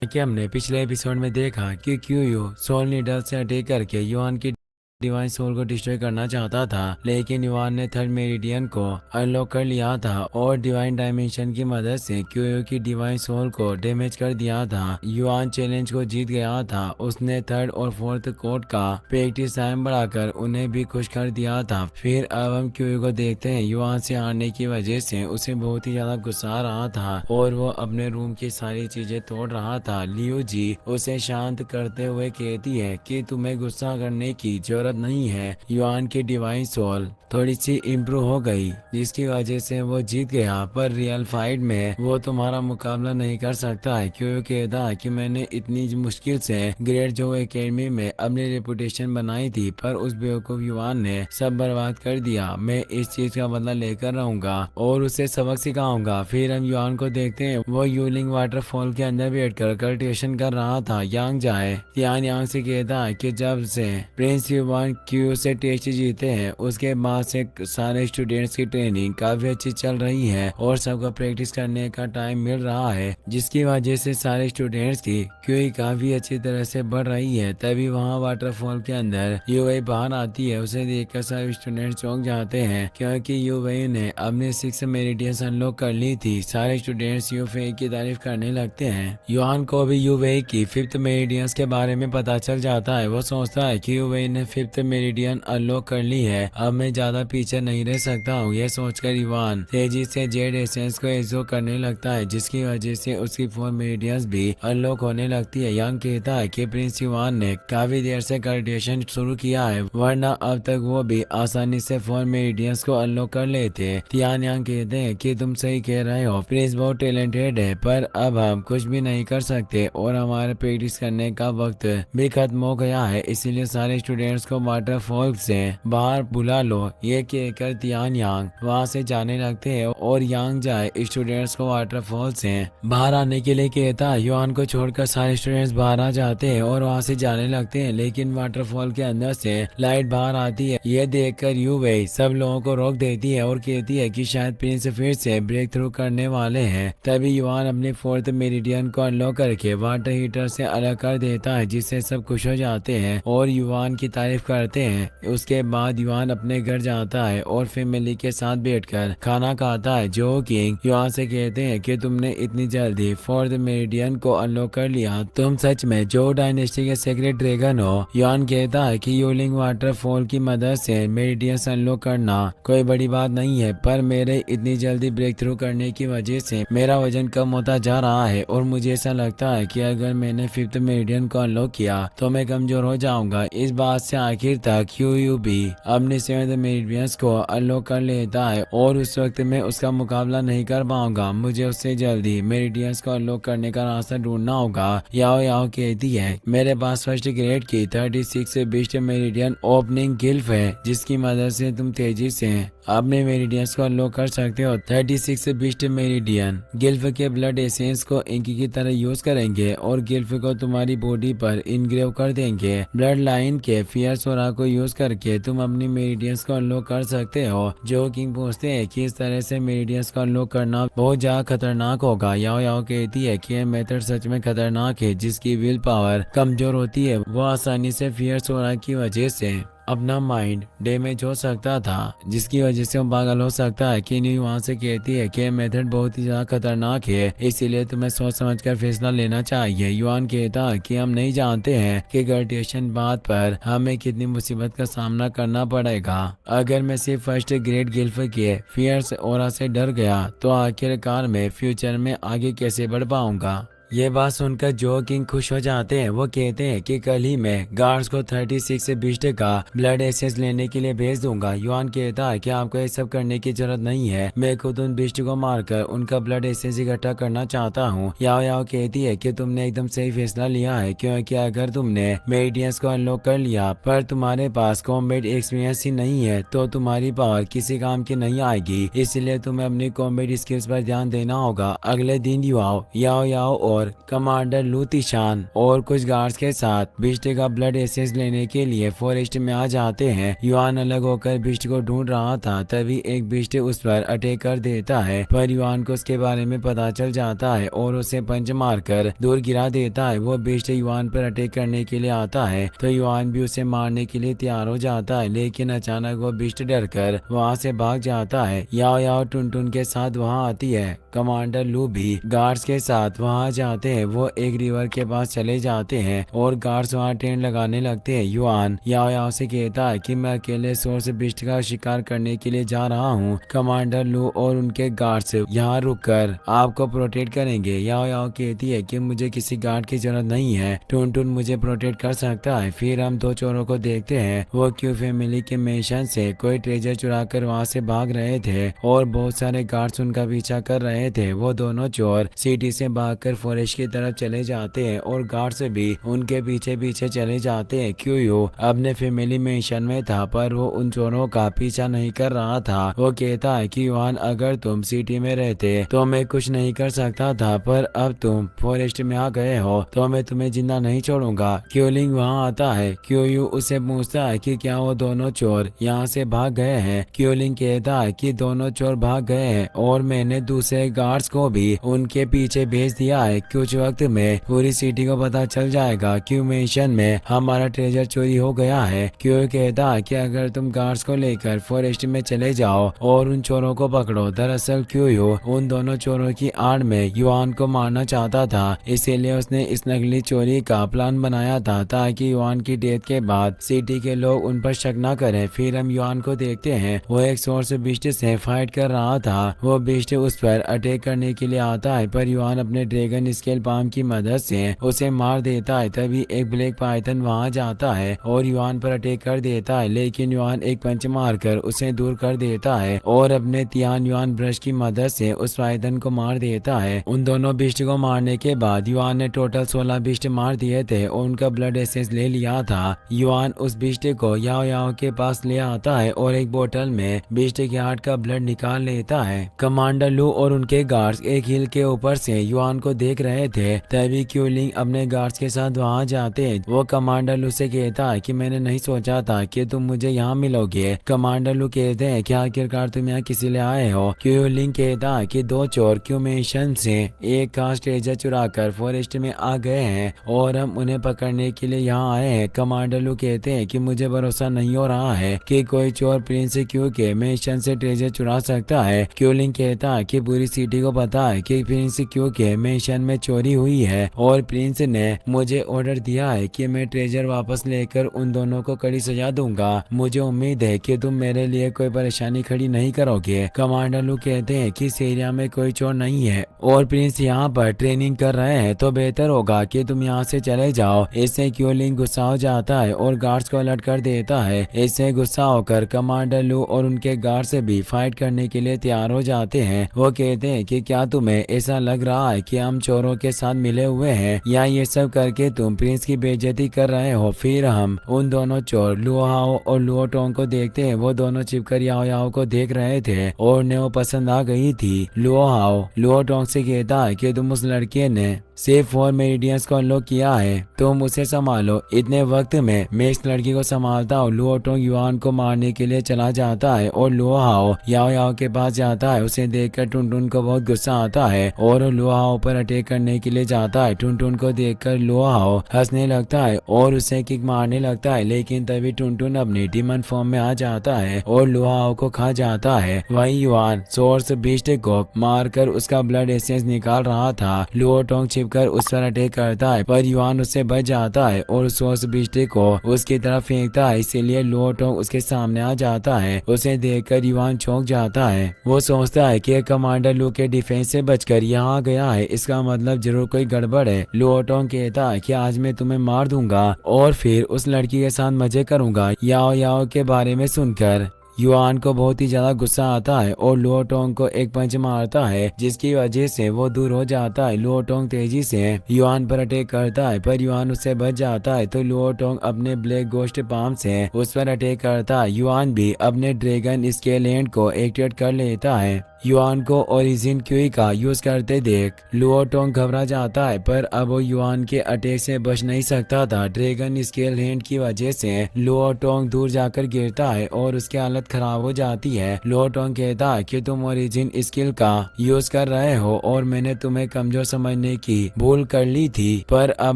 कि हमने पिछले एपिसोड में देखा कि क्यूयू सोल नीडल से अटैक करके युआन की डिवाइन सोल को डिस्ट्रॉय करना चाहता था, लेकिन युआन ने थर्ड मेरिडियन को अनलॉक कर लिया था और डिवाइन डायमेंशन की मदद से क्यूयू की डिवाइन सोल को डैमेज कर दिया था। युआन चैलेंज को जीत गया था। उसने थर्ड और फोर्थ कोर्ट का प्रैक्टिस टाइम बढ़ाकर उन्हें भी खुश कर दिया था। फिर अब हम क्यूयू को देखते हैं। युआन से हारने की वजह से उसे बहुत ही ज्यादा गुस्सा आ रहा था और वो अपने रूम की सारी चीजें तोड़ रहा था। लियू जी उसे शांत करते हुए कहती है कि तुम्हें गुस्सा करने की जरूरत नहीं है। युआन की डिवाइन सोल थोड़ी सी इम्प्रूव हो गई, जिसकी वजह से वो जीत गया, पर रियल फाइट में वो तुम्हारा मुकाबला नहीं कर सकता है। क्यों कहता है कि मैंने इतनी मुश्किल से ग्रेट जो एकेडमी में अपनी रेपुटेशन बनाई थी, पर उस बेवकूफ युवान ने सब बर्बाद कर दिया। मैं इस चीज का बदला लेकर रहूंगा और उसे सबक सिखाऊंगा। फिर हम युआन को देखते हैं। वो यूलिंग वाटरफॉल के अंदर बैठकर कल्टिवेशन कर रहा था। यांग जाए तियान यांग से कहता है कि जब से प्रिंस युवान क्यू से टेस्ट जीते हैं, उसके बाद से सारे स्टूडेंट्स की ट्रेनिंग काफी अच्छी चल रही है और सबको प्रैक्टिस करने का टाइम मिल रहा है, जिसकी वजह से सारे स्टूडेंट्स की क्यू काफी अच्छी तरह से बढ़ रही है। तभी वहाँ वाटरफॉल के अंदर यूवे बाहर आती है। उसे देखकर सब स्टूडेंट चौंक जाते हैं, क्योंकि यूवे ने अपने 6 मेरिडियंस अनलॉक कर ली थी। सारे स्टूडेंट्स यूवे की तारीफ करने लगते हैं। युआन को भी यूवे की 5th मेरिडियंस के बारे में पता चल जाता है। वो सोचता है कि यूवे ने 5th मेरिडियन अनलॉक कर ली है, अब मैं ज्यादा पीछे नहीं रह सकता हूँ। यह सोचकर युआन तेजी से जेड एसेंस को एग्जॉर्ट करने लगता है, जिसकी वजह से उसकी 4 मेरिडियंस भी अनलॉक होने लगती है। यांग कहता है कि प्रिंस युआन ने काफी देर से कल्टिवेशन शुरू किया है, वरना अब तक वो भी आसानी से 4 मेरिडियंस को अनलॉक कर लेते। तियान यांग कहते हैं कि तुम सही कह रहे हो, प्रिंस बहुत टैलेंटेड है, पर अब हम कुछ भी नहीं कर सकते और हमारे प्रैक्टिस करने का वक्त भी खत्म हो गया है, इसीलिए सारे स्टूडेंट्स को वाटरफॉल से बाहर बुला लो। ये कहकर तियान यांग वहाँ से जाने लगते हैं और यांग जाए स्टूडेंट्स को वाटरफॉल से बाहर आने के लिए कहता है। युआन को छोड़कर सारे स्टूडेंट्स बाहर आ जाते हैं और वहाँ से जाने लगते हैं, लेकिन वाटरफॉल के अंदर से लाइट बाहर आती है। ये देखकर यूवे सब लोगों को रोक देती है और कहती है कि शायद प्रिंस फिर से ब्रेक थ्रू करने वाले हैं। तभी युआन अपने 4th मेरिडियन को अनलॉक करके वाटर हीटर से अलग कर देता है, जिससे सब खुश हो जाते हैं और युआन की तारीफ करते हैं। उसके बाद युआन अपने घर जाता है और फैमिली के साथ बैठकर खाना खाता है। जो किंग युआन से कहते हैं कि तुमने इतनी जल्दी 4th मेरिडियन को अनलॉक कर लिया, तुम सच में जो डायनेस्टी के सीक्रेट ड्रैगन हो। युआन कहता है कि यूलिंग वाटरफॉल की मदद से मेरिडियंस अनलॉक करना कोई बड़ी बात नहीं है, पर मेरे इतनी जल्दी ब्रेक थ्रू करने की वजह से मेरा वजन कम होता जा रहा है और मुझे ऐसा लगता है कि अगर मैंने 5th मेरिडियन को अनलॉक किया तो मैं कमजोर हो जाऊंगा। इस बात से आखिर तक क्यूयू भी अपने 7th मेरिडियंस को अनलॉक कर लेता है और उस वक्त मैं उसका मुकाबला नहीं कर पाऊंगा। मुझे उससे जल्दी मेरिडियंस को अनलॉक करने का रास्ता ढूंढना होगा। याओ याओ कहती है, मेरे पास फर्स्ट ग्रेड की 36 बिस्ट मेरिडियन ओपनिंग गिल्फ है, जिसकी मदद से तुम तेजी से अपने मेरिडियंस को अनलॉक कर सकते हो। 36 बिस्ट मेरिडियन गिल्फ के ब्लड एसेंस को इंकी की तरह यूज करेंगे और गिल्फ को तुम्हारी बॉडी पर इनग्रेव कर देंगे। ब्लड लाइन के फियर्स और को यूज करके तुम अपनी मेरिडियंस को अनलॉक कर सकते हो। जो किंग पूछते हैं कि इस तरह से मेरिडियंस को अनलॉक करना बहुत ज्यादा खतरनाक होगा। याओ याओ कहती है कि यह मेथड सच में खतरनाक है। जिसकी विल पावर कमजोर होती है वो आसानी से फियर्स और की वजह से अपना माइंड डैमेज हो सकता था, जिसकी वजह से वो पागल हो सकता है। किनी वहाँ से कहती है कि मेथड बहुत ही ज्यादा खतरनाक है, इसीलिए तुम्हें सोच समझकर फैसला लेना चाहिए। युआन कहता है कि हम नहीं जानते हैं कि कल्टिवेशन बात पर हमें कितनी मुसीबत का सामना करना पड़ेगा। अगर मैं सिर्फ फर्स्ट ग्रेड गिल्फ के फियर्स और से डर गया तो आखिरकार मैं फ्यूचर में आगे कैसे बढ़ पाऊंगा। ये बात सुनकर जो किंग खुश हो जाते हैं। वो कहते हैं कि कल ही मैं गार्ड्स को 36 बिस्ट का ब्लड एसेंस लेने के लिए भेज दूंगा। युआन कहता है कि आपको ये सब करने की जरूरत नहीं है, मैं खुद उन बिस्ट को मारकर उनका ब्लड एसेंस इकट्ठा करना चाहता हूँ। याओ याओ कहती है कि तुमने एकदम सही फैसला लिया है, क्योंकि अगर तुमने मेरिडियंस को अनलॉक कर लिया पर तुम्हारे पास कॉम्बैट एक्सपीरियंस ही नहीं है तो तुम्हारी पावर किसी काम की नहीं आएगी, इसलिए तुम्हें अपनी कॉम्बैट स्किल्स पर ध्यान देना होगा। अगले दिन युआओ याओ याओ और ओर कमांडर लू तिशान और कुछ गार्ड्स के साथ बिस्ट का ब्लड एसेंस लेने के लिए फॉरेस्ट में आ जाते हैं। युआन अलग होकर बिस्ट को ढूंढ रहा था, तभी एक बिस्ट उस पर अटैक कर देता है, पर युआन को उसके बारे में पता चल जाता है और उसे पंच मारकर दूर गिरा देता है। वो बिस्ट युआन पर अटैक करने के लिए आता है तो युआन भी उसे मारने के लिए तैयार हो जाता है, लेकिन अचानक वो बिस्ट डरकर वहाँ से भाग जाता है। याओ याओ टुनटुन के साथ वहाँ आती है। कमांडर लू भी गार्ड्स के साथ वहाँ जाते हैं। वो एक रिवर के पास चले जाते हैं और गार्ड्स वहाँ टेंट लगाने लगते हैं। युआन याओ याओ से कहता है कि मैं अकेले सोर्स बिस्ट का शिकार करने के लिए जा रहा हूँ। कमांडर लू और उनके गार्ड्स यहाँ रुककर आपको प्रोटेक्ट करेंगे। याओ याओ कहती है कि मुझे किसी गार्ड की जरूरत नहीं है, टुनटुन मुझे प्रोटेक्ट कर सकता है। फिर हम दो चोरों को देखते हैं। वो क्यू फैमिली के मेंशन से कोई ट्रेजर चुरा कर वहाँ से भाग रहे थे और बहुत सारे गार्ड्स उनका पीछा कर रहे थे। वो दोनों चोर सिटी से भागकर फॉरेस्ट की तरफ चले जाते हैं और गार्ड्स भी उनके पीछे पीछे चले जाते हैं। क्यू अपने फैमिली मेंशन में था, पर वो उन चोरों का पीछा नहीं कर रहा था। वो कहता है कि युआन अगर तुम सिटी में रहते तो मैं कुछ नहीं कर सकता था, पर अब तुम फॉरेस्ट में आ गए हो तो मैं तुम्हें जिंदा नहीं छोड़ूंगा। क्यूलिंग वहाँ आता है। क्यू उसे पूछता है कि क्या वो दोनों चोर यहाँ से भाग गए हैं। क्यूलिंग कहता है कि दोनों चोर भाग गए हैं और मैंने दूसरे गार्ड्स को भी उनके पीछे भेज दिया है। कुछ वक्त में पूरी सिटी को पता चल जाएगा कि मेंशन में हमारा ट्रेजर चोरी हो गया है। क्यू कहता है कि अगर तुम गार्ड्स को लेकर फॉरेस्ट में चले जाओ और उन चोरों को पकड़ो। दरअसल क्यू उन दोनों चोरों की आड़ में युआन को मारना चाहता था, इसीलिए उसने इस नकली चोरी का प्लान बनाया था ताकि युआन की डेथ के बाद सिटी के लोग उन पर शक न करें। फिर हम युआन को देखते हैं। वो एक सोर्स बिस्ट से फाइट कर रहा था। वो बिस्ट उस पर अटैक करने के लिए आता है, पर युआन अपने ड्रैगन स्केल पाम की मदद से उसे मार देता है। तभी एक ब्लैक पाइथन वहां जाता है और युआन पर अटैक कर देता है, लेकिन युआन एक पंच मारकर उसे दूर कर देता है और अपने तियान युआन ब्रश की मदद से उस पाइथन को मार देता है। उन दोनों बिस्ट को मारने के बाद युआन ने टोटल 16 बिस्ट मार दिए थे और उनका ब्लड एसेंस ले लिया था। युआन उस बिस्ट को याओ याओ के पास ले आता है और एक बोतल में बिस्ट के हार्ट का ब्लड निकाल लेता है। कमांडर लू और उनके गार्ड्स एक हिल के ऊपर से युआन को देख रहे थे, तभी क्यूलिंग अपने गार्ड्स के साथ वहां जाते हैं। वो कमांडर लू से कहता है कि मैंने नहीं सोचा था कि तुम मुझे यहाँ मिलोगे। कमांडर लू कहते हैं कि आखिरकार तुम यहाँ किसी लिए आए हो। क्यूलिंग कहता है कि दो चोर क्यू मेंशन से एक खास ट्रेजर चुरा कर फॉरेस्ट में आ गए हैं और हम उन्हें पकड़ने के लिए यहाँ आए हैं। कमांडर लू कहते हैं कि मुझे भरोसा नहीं हो रहा है कि कोई चोर प्रिंस क्यू के मेंशन से ट्रेजर चुरा सकता है। क्यूलिंग कहता है कि पूरी सिटी को पता है कि प्रिंस क्यू के मेंशन में चोरी हुई है और प्रिंस ने मुझे ऑर्डर दिया है कि मैं ट्रेजर वापस लेकर उन दोनों को कड़ी सजा दूंगा। मुझे उम्मीद है कि तुम मेरे लिए कोई परेशानी खड़ी नहीं करोगे। कमांडर लू कहते हैं कि इस एरिया में कोई चोर नहीं है और प्रिंस यहाँ पर ट्रेनिंग कर रहे हैं, तो बेहतर होगा कि तुम यहाँ से चले जाओ। इससे क्यूलिंग गुस्सा हो जाता है और गार्ड्स को अलर्ट कर देता है। इससे गुस्सा होकर कमांडर लू और उनके गार्ड्स भी फाइट करने के लिए तैयार हो जाते हैं। वो कहते हैं कि क्या तुम्हें ऐसा लग रहा है कि हम चोरों के साथ मिले हुए हैं या ये सब करके तुम प्रिंस की बेइज्जती कर रहे हो। फिर हम उन दोनों चोर लुओहाओ और लुओटोंग को देखते हैं। वो दोनों चिपकर याओ याओ को देख रहे थे और उन्हें वो पसंद आ गई थी। लुओहाओ लुओटोंग से कहता है कि तुम उस लड़के ने सिर्फ 4 मेरिडियंस को अनलॉक किया है, तुम उसे संभालो। इतने वक्त में मैं इस लड़की को संभालता हूँ। लुओटोंग युआन को मारने के लिए चला जाता है और लुओहाओ याओ याओ के पास जाता है। उसे देखकर टुनटुन को बहुत गुस्सा आता है और लुओहाओ पर अटैक करने के लिए जाता है। टुनटुन को देखकर लुओहाओ हंसने लगता है और उसे किक मारने लगता है, लेकिन तभी टुनटुन अपनी डीमन फॉर्म में आ जाता है और लुओहाओ को खा जाता है। वही युआन सोर्स बिस्ट को मारकर उसका ब्लड एसेंस निकाल रहा था। लुओटोंग कर उस पर अटैक करता है, पर युआन उससे बच जाता है और सोर्स बिस्ट को उसकी तरफ फेंकता है, इसीलिए लुओटोंग उसके सामने आ जाता है। उसे देखकर युआन चौंक जाता है। वो सोचता है कि कमांडर लू के डिफेंस से बचकर यहाँ आ गया है, इसका मतलब जरूर कोई गड़बड़ है। लुओटोंग कहता है कि आज मैं तुम्हें मार दूंगा और फिर उस लड़की के साथ मजे करूंगा। याओ याओ के बारे में सुनकर युआन को बहुत ही ज्यादा गुस्सा आता है और लुओटोंग को एक पंच मारता है, जिसकी वजह से वो दूर हो जाता है। लुओटोंग तेजी से युआन पर अटैक करता है, पर युआन उससे बच जाता है, तो लुओटोंग अपने ब्लैक गोस्ट पाम से उस पर अटैक करता है। युआन भी अपने ड्रैगन स्केल हैंड को एक्टिवेट कर लेता है। युआन को ओरिजिन क्यूई का यूज करते देख लुओ टोंग घबरा जाता है, पर अब वो युआन के अटैक से बच नहीं सकता था। ड्रैगन स्केल हैंड की वजह से लुओ टोंग दूर जाकर गिरता है और उसकी हालत खराब हो जाती है। लुओ टोंग कहता है कि तुम ओरिजिन स्किल का यूज कर रहे हो और मैंने तुम्हें कमजोर समझने की भूल कर ली थी, पर अब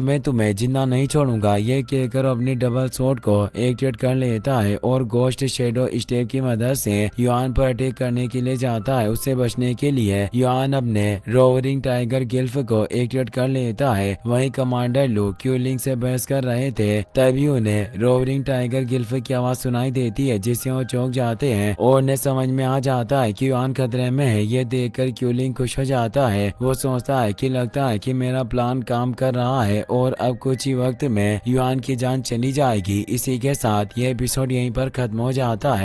मैं तुम्हें जिंदा नहीं छोड़ूंगा। ये कहकर अपनी डबल स्वॉर्ड को एक्टिवेट कर लेता है और गोस्ट शेडो स्टेप की मदद से युआन पर अटैक करने के लिए जाता है। उससे बचने के लिए युआन अपने रोवरिंग टाइगर गिल्फ को एक्टिवेट कर लेता है। वहीं कमांडर लू क्यूलिंग से बहस कर रहे थे, तभी उन्हें रोवरिंग टाइगर गिल्फ की आवाज सुनाई देती है, जिससे वो चौंक जाते हैं और उन्हें समझ में आ जाता है कि युआन खतरे में है। ये देखकर क्यूलिंग खुश हो जाता है। वो सोचता है कि लगता है कि मेरा प्लान काम कर रहा है और अब कुछ ही वक्त में युआन की जान चली जाएगी। इसी के साथ ये एपिसोड यहीं पर खत्म हो जाता है।